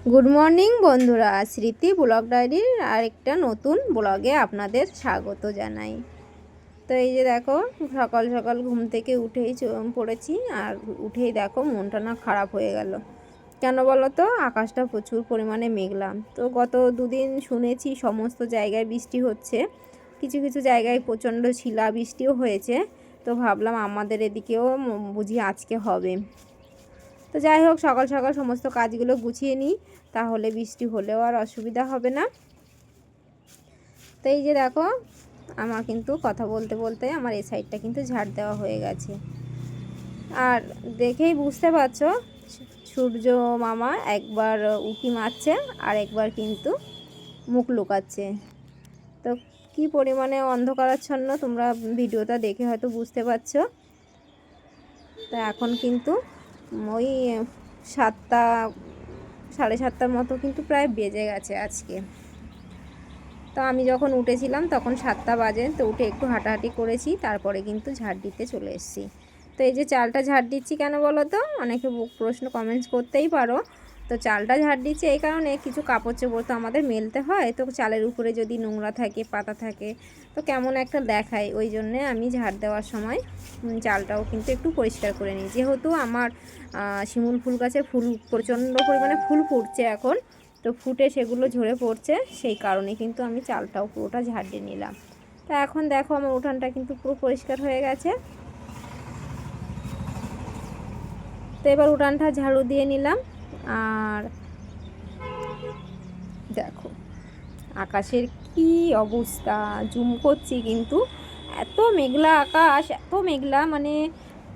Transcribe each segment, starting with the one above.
Good morning বন্ধুরা, স্মৃতি blog ডায়েরির আরেকটা নতুন ব্লগে আপনাদের স্বাগত জানাই। তো এই যে দেখো, সকাল সকাল ঘুম থেকে উঠেই পড়েছি। আর উঠেই দেখো মনটা না খারাপ হয়ে গেল। কেন বলো তো? আকাশটা প্রচুর পরিমাণে মেঘলা। তো গত দুদিন শুনেছি সমস্ত জায়গায় বৃষ্টি হচ্ছে, কিছু কিছু জায়গায় প্রচণ্ড শিলা বৃষ্টিও হয়েছে। তো ভাবলাম আমাদের এদিকেও বুঝি আজকে হবে। তো যাই হোক, সকাল সকাল সমস্ত কাজগুলো গুছিয়ে নিই, তাহলে বৃষ্টি হলেও আর অসুবিধা হবে না। তো এই যে দেখো, আমার কিন্তু কথা বলতে বলতে আমার এই সাইডটা কিন্তু ঝাড় দেওয়া হয়ে গেছে। আর দেখেই বুঝতে পারছো, সূর্য মামা একবার উঁকি মারছে আর একবার কিন্তু মুখ লুকাচ্ছে। তো কি পরিমাণে অন্ধকারাচ্ছন্ন তোমরা ভিডিওটা দেখে হয়তো বুঝতে পারছো। তো এখন কিন্তু ওই 7টা 7:30টার মতো কিন্তু প্রায় বেজে গেছে আজকে। তো আমি যখন উঠেছিলাম তখন 7টা বাজে। তো উঠে একটু হাঁটাহাঁটি করেছি, তারপরে কিন্তু ঝাড় দিতে চলে এসেছি। তো এই যে চালটা ঝাড় দিচ্ছি কেন বলো তো? অনেকে প্রশ্ন কমেন্টস করতেই পারো। তো চালটা ঝাড় দিচ্ছি এই কারণে, কিছু কাপড় চোপড় তো আমাদের মেলতে হয়। তো চালের উপরে যদি নোংরা থাকে, পাতা থাকে, তো কেমন একটা দেখায়। ওই জন্যে আমি ঝাড় দেওয়ার সময় চালটাও কিন্তু একটু পরিষ্কার করে নিই। যেহেতু আমার শিমুল ফুল গাছে ফুল প্রচণ্ড পরিমাণে ফুল ফুটছে এখন, তো ফুটে সেগুলো ঝরে পড়ছে, সেই কারণে কিন্তু আমি চালটাও পুরোটা ঝাড় দিয়ে নিলাম। তা এখন দেখো আমার উঠানটা কিন্তু পুরো পরিষ্কার হয়ে গেছে। তো এবার উঠানটা ঝাড়ু দিয়ে নিলাম। আর দেখো আকাশের কি অবস্থা, জুম করছি কিন্তু এত মেঘলা আকাশ, এত মেঘলা, মানে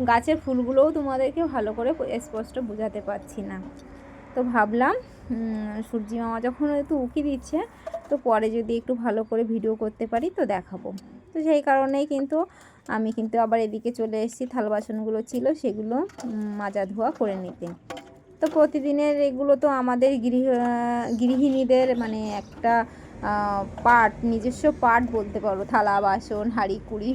গাছের ফুলগুলোও তোমাদেরকে ভালো করে স্পষ্ট বোঝাতে পারছি না। তো ভাবলাম সূর্যি মামা যখন একটু উঁকি দিচ্ছে, তো পরে যদি একটু ভালো করে ভিডিও করতে পারি তো দেখাবো। তো সেই কারণেই কিন্তু আমি কিন্তু আবার এদিকে চলে এসেছি, থাল বাসনগুলো ছিল সেগুলো মাজা ধোয়া করে নিতে। তো প্রতিদিনের এগুলো তো আমাদের গৃহিণীদের মানে একটা পার্ট, নিজস্ব পার্ট বলতে পারো, থালা বাসন হাঁড়ি কুড়ি।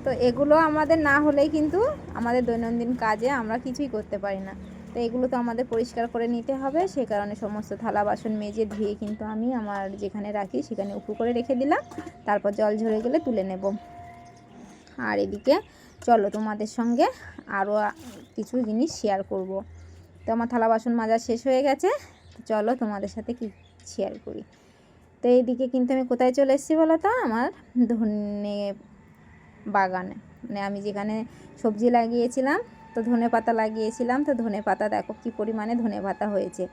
তো এগুলো আমাদের না হলেই কিন্তু আমাদের দৈনন্দিন কাজে আমরা কিছুই করতে পারি না। তো এগুলো তো আমাদের পরিষ্কার করে নিতে হবে, সে কারণে সমস্ত থালা বাসন মেজে ধুয়ে কিন্তু আমি আমার যেখানে রাখি সেখানে উপুড় করে রেখে দিলাম। তারপর জল ঝরে গেলে তুলে নেব। আর এদিকে চলো তোমাদের সঙ্গে আরও কিছু জিনিস শেয়ার করব। তো আমার থালা বাসন মাজা শেষ হয়ে গেছে, তো চলো তোমাদের সাথে কি শেয়ার করি। তো এইদিকে কিন্তু আমি কোথায় চলে এসেছি বলো তো? আমার ধনে বাগানে, মানে আমি যেখানে সবজি লাগিয়েছিলাম, তো ধনে পাতা লাগিয়েছিলাম। তো ধনে পাতা দেখো কি পরিমাণে ধনে পাতা হয়েছে।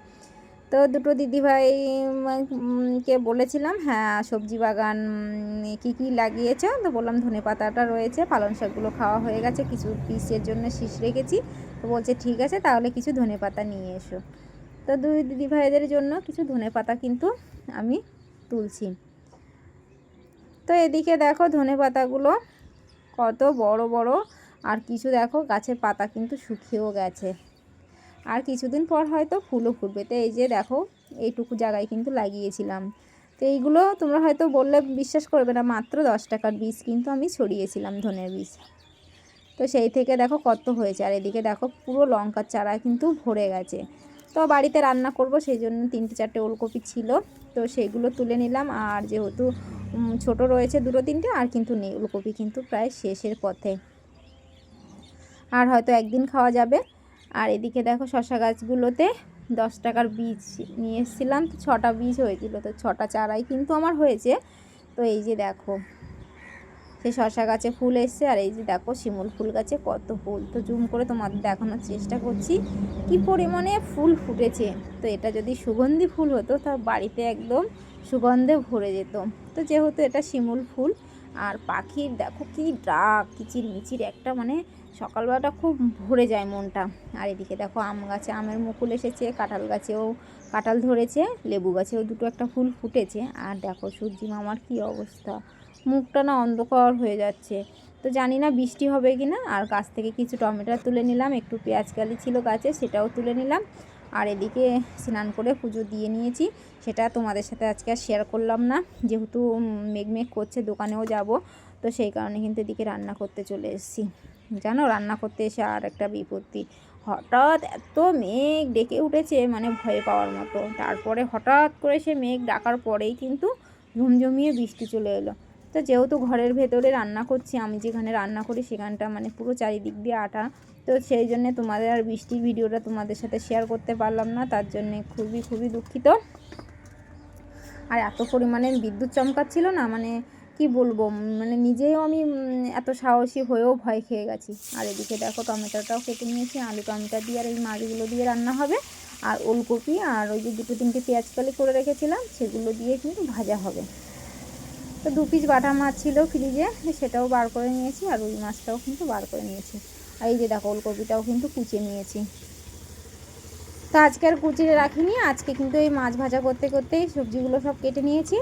তো দুটো দিদিভাই কে বলেছিলাম, হ্যাঁ সবজি বাগান কি কি লাগিয়েছো? তো বললাম ধনে পাতাটা রয়েছে, পালং শাকগুলো খাওয়া হয়ে গেছে, কিছু পিসের জন্য শীষ রেখেছি। তো বলছে ঠিক আছে, তাহলে কিছু ধনে পাতা নিয়ে এসো। তো দুই দিদিভাইদের জন্য কিছু ধনে পাতা কিন্তু আমি তুলছি। তো এদিকে দেখো ধনে পাতাগুলো কত বড় বড়, আর কিছু দেখো গাছের পাতা কিন্তু শুকিয়েও গেছে। আর কিছুদিন পর হয়তো ফুলও ফুটবে। তো এই যে দেখো এইটুকু জায়গায় কিন্তু লাগিয়েছিলাম। তো এইগুলো তোমরা হয়তো বললে বিশ্বাস করবে না, মাত্র 10 টাকার বীজ কিন্তু আমি ছড়িয়েছিলাম, ধনের বীজ। তো সেই থেকে দেখো কত হয়েছে। আর এদিকে দেখো পুরো লঙ্কার চারা কিন্তু ভরে গেছে। তো বাড়িতে রান্না করব সেই জন্য 3-4টে ওলকপি ছিল, তো সেইগুলো তুলে নিলাম। আর যেহেতু ছোট রয়েছে 2-3টে, আর কিন্তু নেই, ওলকপি কিন্তু প্রায় শেষের পথে, আর হয়তো একদিন খাওয়া যাবে। আর এদিকে দেখো শশা গাছগুলোতে 10 টাকার বীজ নিয়ে এসেছিলাম, তো 6টা বীজ হয়েছিল, তো 6টা চারাই কিন্তু আমার হয়েছে। তো এই যে দেখো সেই শশা গাছে ফুল এসছে, আর এই যে দেখো শিমুল ফুল গাছে কত ফুল। তো জুম করে তোমাদের দেখানোর চেষ্টা করছি কি পরিমাণে ফুল ফুটেছে। তো এটা যদি সুগন্ধি ফুল হতো তা বাড়িতে একদম সুগন্ধে ভরে যেত। তো যেহেতু এটা শিমুল ফুল, আর পাখির দেখো কি ডাক, কিচির মিচির একটা, মানে সকালবেলাটা খুব ভরে যায় মনটা। আর এদিকে দেখো আম গাছে আমের মুকুল এসেছে, কাঁঠাল গাছেও কাঁঠাল ধরেছে, লেবু গাছেও দুটো একটা ফুল ফুটেছে। আর দেখো সূর্যি মামার কি অবস্থা, মুখটা না অন্ধকার হয়ে যাচ্ছে। তো জানি না বৃষ্টি হবে কি না। আর গাছ থেকে কিছু টমেটো তুলে নিলাম, একটু পেঁয়াজকালি ছিল গাছে সেটাও তুলে নিলাম। আর এদিকে স্নান করে পুজো দিয়ে নিয়েছি, সেটা তোমাদের সাথে আজকে আর শেয়ার করলাম না, যেহেতু মেঘমেঘ করছে, দোকানেও যাব। তো সেই কারণে কিন্তু এদিকে রান্না করতে চলে এসেছি। জানো রান্না করতে এসে আর একটা বিপত্তি হঠাৎ এত মেঘ ডেকে উঠেছে মানে ভয় পাওয়ার মতো। তারপরে হঠাৎ করে সে মেঘ ডাকার পরেই কিন্তু ঝমঝমিয়ে বৃষ্টি চলে এলো। তো যেহেতু ঘরের ভেতরে রান্না করছি, আমি যেখানে রান্না করি সেখানটা মানে পুরো চারিদিক দিয়ে আটা, তো সেই জন্যে তোমাদের আর বৃষ্টির ভিডিওটা তোমাদের সাথে শেয়ার করতে পারলাম না, তার জন্যে খুবই খুবই দুঃখিত। আর এত পরিমাণে বিদ্যুৎ চমকাচ্ছিল না, মানে কি বলবো, মানে নিজেও আমি এত সাহসী হয়েও ভয় খেয়ে গেছি। আর এদিকে দেখো টমেটোটাও কেটে নিয়েছি, আলু টমেটো দিয়ে আর এই মাছগুলো দিয়ে রান্না হবে। আর ওলকপি আর ওই যে 2-3টে পেঁয়াজ কালি করে রেখেছিলাম সেগুলো দিয়ে কিন্তু ভাজা হবে। তো 2 পিস বাটা মাছ ছিল ফ্রিজে, সেটাও বার করে নিয়েছি, আর রুই মাছটাও কিন্তু বার করে নিয়েছি। আর এই যে দেখো ওলকপিটাও কিন্তু কুচিয়ে নিয়েছি। তো আজকে আর কুচিয়ে রাখিনি, আজকে কিন্তু এই মাছ ভাজা করতে করতেই সবজিগুলো সব কেটে নিয়েছি।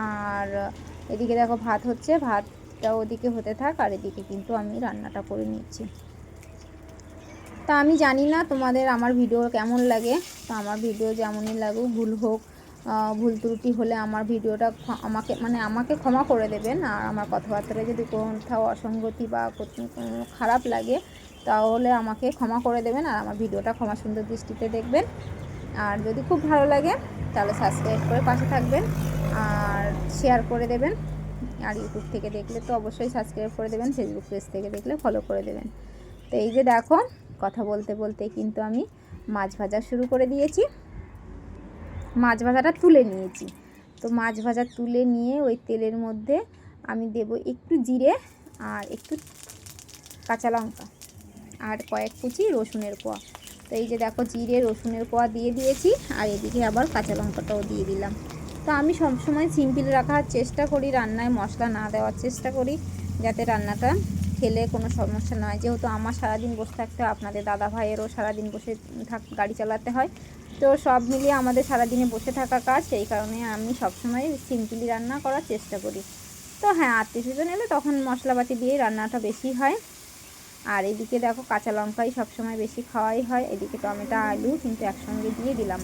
আর এদিকে দেখো ভাত হচ্ছে, ভাতটা ওদিকে হতে থাক, আর এদিকে কিন্তু আমি রান্নাটা করে নিচ্ছি। তা আমি জানি না তোমাদের আমার ভিডিও কেমন লাগে, তো আমার ভিডিও যেমনই লাগুক, ভুল ত্রুটি হলে আমার ভিডিওটা আমাকে ক্ষমা করে দেবেন। আর আমার কথাবার্তায় যদি কোথাও অসঙ্গতি বা খারাপ লাগে তাহলে আমাকে ক্ষমা করে দেবেন, আর আমার ভিডিওটা ক্ষমা সুন্দর দৃষ্টিতে দেখবেন। আর যদি খুব ভালো লাগে তাহলে সাবস্ক্রাইব করে পাশে থাকবেন আর শেয়ার করে দেবেন। আর ইউটিউব থেকে দেখলে তো অবশ্যই সাবস্ক্রাইব করে দেবেন, ফেসবুক পেজ থেকে দেখলে ফলো করে দেবেন। তো এই যে দেখো কথা বলতে বলতে কিন্তু আমি মাছ ভাজা শুরু করে দিয়েছি। মাছ ভাজাটা তুলে নিয়েছি। তো মাছ ভাজা তুলে নিয়ে ওই তেলের মধ্যে আমি দেব একটু জিরে আর একটু কাঁচা লঙ্কা আর কয়েক কুচি রসুনের কোয়া। তো এই যে দেখো জিরে রসুনের কোয়া দিয়ে দিয়েছি, আর এদিকে আবার কাঁচা লঙ্কাটাও দিয়ে দিলাম। তো আমি সবসময় সিম্পল রাখার চেষ্টা করি, রান্নায় মশলা না দেওয়ার চেষ্টা করি, যাতে রান্নাটা খেলে কোনো সমস্যা না হয়। যেহেতু আমার সারাদিন বসে থাকতে হয়, আপনাদের দাদা ভাইয়েরও সারাদিন বসে গাড়ি চালাতে হয়, তো সব মিলিয়ে আমাদের সারাদিনে বসে থাকা কাজ, সেই কারণে আমি সবসময় সিম্পলি রান্না করার চেষ্টা করি। তো হ্যাঁ, আত্মীয়-স্বজন এলে তখন মশলাপাতি দিয়ে রান্নাটা বেশি হয়। আর এদিকে দেখো কাঁচা লঙ্কাই সবসময় বেশি খাওয়াই হয়। এদিকে টমেটো আলু কিন্তু একসঙ্গে দিয়ে দিলাম।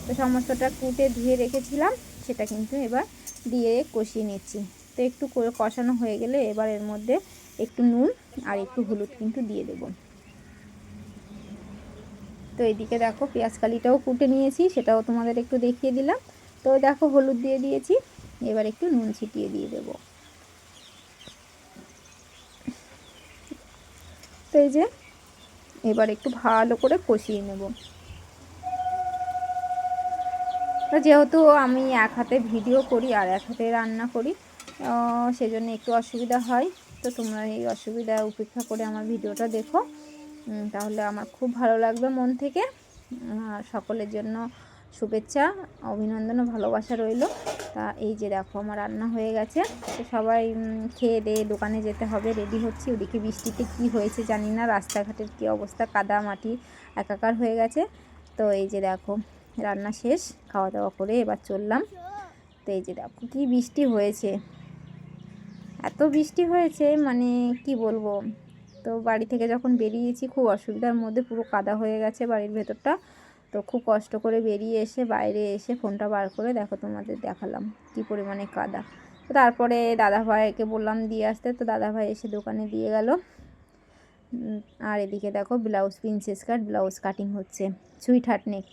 তো সমস্তটা কুটে ধুয়ে রেখেছিলাম, সেটা কিন্তু এবার দিয়ে কষিয়ে নিচ্ছি। তো একটু কষানো হয়ে গেলে এবার এর মধ্যে একটু নুন আর একটু হলুদ কিন্তু দিয়ে দেব। তো এদিকে দেখো পেঁয়াজ কালিটাও কুটে নিয়েছি, সেটাও তোমাদের একটু দেখিয়ে দিলাম। তো দেখো হলুদ দিয়ে দিয়েছি, এবার একটু নুন ছিটিয়ে দিয়ে দেবো। তো এই যে এবার একটু ভালো করে কষিয়ে নেব। তো যেহেতু আমি এক হাতে ভিডিও করি আর এক হাতে রান্না করি, সেজন্য একটু অসুবিধা হয়। তো তোমরা এই অসুবিধা উপেক্ষা করে আমার ভিডিওটা দেখো, তাহলে আমার খুব ভালো লাগবে মন থেকে। আর সকলের জন্য শুভেচ্ছা, অভিনন্দন ও ভালোবাসা রইল। তা এই যে দেখো আমার রান্না হয়ে গেছে। তো সবাই খেয়ে দিয়ে দোকানে যেতে হবে, রেডি হচ্ছি। ওদিকে বৃষ্টিতে কি হয়েছে জানি না, রাস্তাঘাটের কী অবস্থা, কাদা মাটি একাকার হয়ে গেছে। তো এই যে দেখো রান্না শেষ, খাওয়া দাওয়া করে এবার চললাম। তো এই যে দেখো কী বৃষ্টি হয়েছে, এত বৃষ্টি হয়েছে মানে কি বলবো। তো বাড়ি থেকে যখন বেরিয়েছি খুব অসুবিধার মধ্যে, পুরো কাদা হয়ে গেছে বাড়ির ভেতরটা। তো খুব কষ্ট করে বেরিয়ে এসে বাইরে এসে ফোনটা বার করে দেখো তোমাদের দেখালাম কি পরিমাণে কাদা। তো তারপরে দাদাভাইকে বললাম দিয়ে আসতে, তো দাদাভাই এসে দোকানে দিয়ে গেল। আর এদিকে দেখো ব্লাউজ প্রিন্সেস কাট ব্লাউজ কাটিং হচ্ছে, সুইট হার্ট নেক।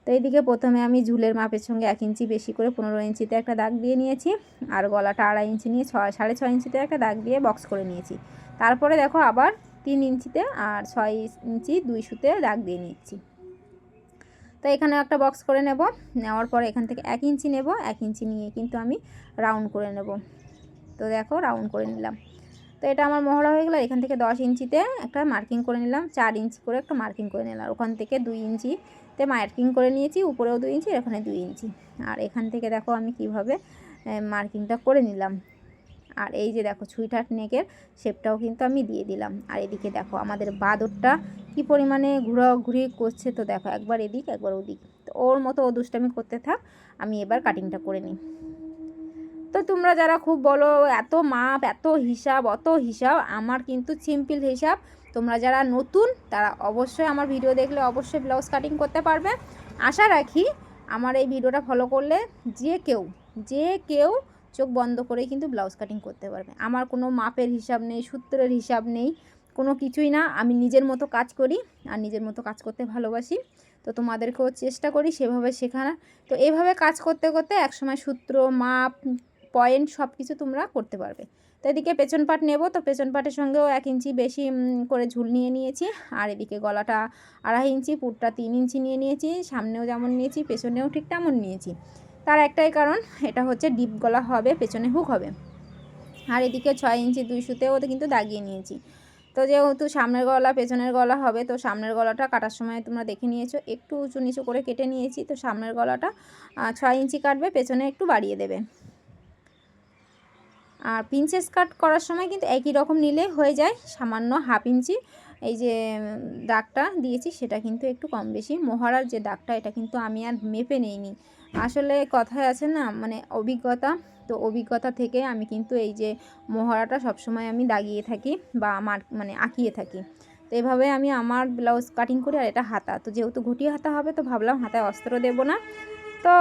তো এইদিকে প্রথমে আমি ঝুলের মাপের সঙ্গে 1 ইঞ্চি বেশি করে 15 ইঞ্চিতে একটা দাগ দিয়ে নিয়েছি, আর গলাটা 2.5 ইঞ্চি নিয়ে 6.5 ইঞ্চিতে একটা দাগ দিয়ে বক্স করে নিয়েছি। তারপরে দেখো আবার 3 ইঞ্চিতে আর 6 ইঞ্চি 2 সুতে দাগ দিয়ে নিচ্ছি। তো এখানেও একটা বক্স করে নেওয়ার পরে এখান থেকে 1 ইঞ্চি নেব, 1 ইঞ্চি নিয়ে কিন্তু আমি রাউন্ড করে নেব। তো দেখো রাউন্ড করে নিলাম। তো এটা আমার মহড়া হয়ে গেল। এখান থেকে 10 ইঞ্চিতে একটা মার্কিং করে নিলাম, 4 ইঞ্চি করে একটা মার্কিং করে নিলাম। ওখান থেকে 2 ইঞ্চিতে মার্কিং করে নিয়েছি, উপরেও 2 ইঞ্চি, এখানে 2 ইঞ্চি। আর এখান থেকে দেখো আমি কিভাবে মার্কিংটা করে নিলাম। আর এই যে দেখো সুইট হার্ট নেকের শেপটাও কিন্তু আমি দিয়ে দিলাম। আর এদিকে দেখো আমাদের বাদরটা কি পরিমাণে ঘোরাঘুরি করছে। তো দেখো একবার এদিক একবার ওদিক, তো ওর মতো ও দুষ্টামি করতে থাক, আমি এবার কাটিংটা করে নিই। তো তোমরা যারা খুব বলো এত মাপ এত হিসাব অত হিসাব, আমার কিন্তু সিম্পল হিসাব। তোমরা যারা নতুন তারা অবশ্যই আমার ভিডিও দেখলে অবশ্যই ব্লাউজ কাটিং করতে পারবে। আশা রাখি আমার এই ভিডিওটা ফলো করলে যে কেউ চোখ বন্ধ করে কিন্তু ব্লাউজ কাটিং করতে পারবে। আমার কোনো মাপের হিসাব নেই, সূত্রের হিসাব নেই, কোনো কিছুই না, আমি নিজের মতো কাজ করি আর নিজের মতো কাজ করতে ভালোবাসি। তো তোমাদেরকেও চেষ্টা করি সেভাবে শেখানোর। তো এইভাবে কাজ করতে করতে একসময় সূত্র, মাপ, পয়েন্ট সব কিছু তোমরা করতে পারবে। তো এদিকে পেছন পাট নেব, তো পেছন পাটের সঙ্গেও 1 ইঞ্চি বেশি করে ঝুল নিয়ে নিয়েছি। আর এদিকে গলাটা 2.5 ইঞ্চি, পুরটা 3 ইঞ্চি নিয়ে নিয়েছি। সামনেও যেমন নিয়েছি পেছনেও ঠিক তেমন নিয়েছি। তার একটাই কারণ, এটা হচ্ছে ডিপ গলা হবে, পেছনে হুক হবে। আর এদিকে 6 ইঞ্চি 2 সুতেও কিন্তু দাগিয়ে নিয়েছি। তো যেহেতু সামনের গলা পেছনের গলা হবে, তো সামনের গলাটা কাটার সময় তোমরা দেখে নিয়েছো একটু উঁচু নিচু করে কেটে নিয়েছি। তো সামনের গলাটা 6 ইঞ্চি কাটবে, পেছনে একটু বাড়িয়ে দেবে। আর প্রিন্সেস কাট করার সময় কিন্তু একই রকম নিলে হয়ে যায়, সামান্য 1/2 ইঞ্চি এই যে দাগটা দিয়েছি সেটা কিন্তু একটু কম বেশি। মোহরার যে দাগটা এটা কিন্তু আমি আর মেপে নেইনি, আসলে কথায় আছে না মানে অভিজ্ঞতা, তো অভিজ্ঞতা থেকে আমি কিন্তু এই যে মোহরাটা সবসময় আমি দাগিয়ে থাকি বা আমার মানে আঁকিয়ে থাকি। তো এভাবে আমি আমার ব্লাউজ কাটিং করি। আর এটা হাতা, তো যেহেতু ঘটি হাতা হবে তো ভাবলাম হাতায় অস্ত্র দেবো না। তো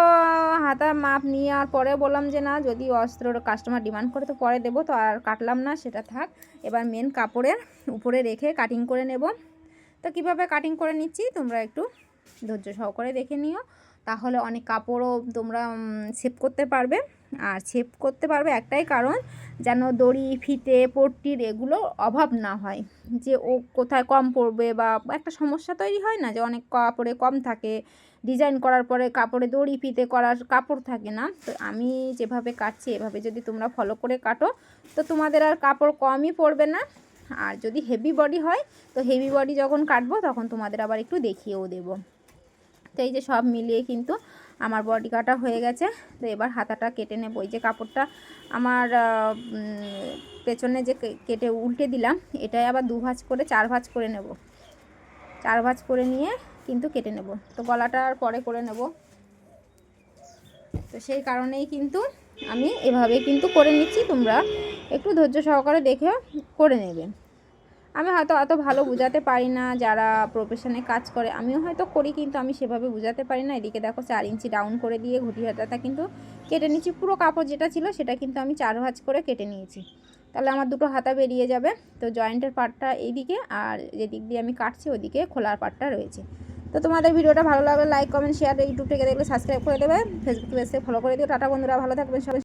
হাতার মাপ নিয়ে আর পরে বললাম যে না, যদি অস্ত্রর কাস্টমার ডিমান্ড করে তো পরে দেবো, তো আর কাটলাম না, সেটা থাক। এবার মেন কাপড়ের উপরে রেখে কাটিং করে নেব। তো কীভাবে কাটিং করে নিচ্ছি তোমরা একটু ধৈর্য সহকারে দেখে নিও, তাহলে অনেক কাপড়ও তোমরা সেভ করতে পারবে। আর সেভ করতে পারবে একটাই কারণ, যেন দড়ি, ফিতে, পট্টির এগুলো অভাব না হয়, যে ও কোথায় কম পড়বে বা একটা সমস্যা তৈরি হয় না, যে অনেক কাপড়ে কম থাকে, ডিজাইন করার পরে কাপড়ে দড়ি ফিতে করার কাপড় থাকে না। তো আমি যেভাবে কাটছি এভাবে যদি তোমরা ফলো করে কাটো তো তোমাদের আর কাপড় কমই পড়বে না। আর যদি হেভি বডি হয় তো হেভি বডি যখন কাটবো তখন তোমাদের আবার একটু দেখিয়েও দেব। তো এই যে সব মিলিয়ে কিন্তু আমার বডি কাটা হয়ে গেছে। তো এবার হাতাটা কেটে নেব। এই যে কাপড়টা আমার পেছনে যে কেটে উল্টে দিলাম, এটাই আবার 2 ভাঁজ করে 4 ভাঁজ করে নেব। 4 ভাঁজ করে নিয়ে কিন্তু কেটে নেব। তো গলাটা আর পরে করে নেব। তো সেই কারণেই কিন্তু আমি এভাবে কিন্তু করে নিচ্ছি, তোমরা একটু ধৈর্য সহকারে দেখে করে নেবে। আমি হয়তো অত ভালো বোঝাতে পারি না, যারা প্রফেশনে কাজ করে আমিও হয়তো করি, কিন্তু আমি সেভাবে বোঝাতে পারি না। এদিকে দেখো 4 ইঞ্চি ডাউন করে দিয়ে ঘটি হাতাটা কিন্তু কেটে নিচ্ছি। পুরো কাপড় যেটা ছিল সেটা কিন্তু আমি 4 ভাঁজ করে কেটে নিয়েছি, তাহলে আমার দুটো হাতা বেরিয়ে যাবে। তো জয়েন্টের পার্টটা এইদিকে, আর যেদিক দিয়ে আমি কাটছি ওদিকে খোলার পার্টটা রয়েছে। তো তোমাদের ভিডিওটা ভালো লাগলে লাইক, কমেন্ট, শেয়ার, ইউটিউব থেকে দেখলে সাবস্ক্রাইব করে দেবে, ফেসবুক পেজে ফলো করে দিও। টাটা বন্ধুরা, ভালো থাকবেন সবাই।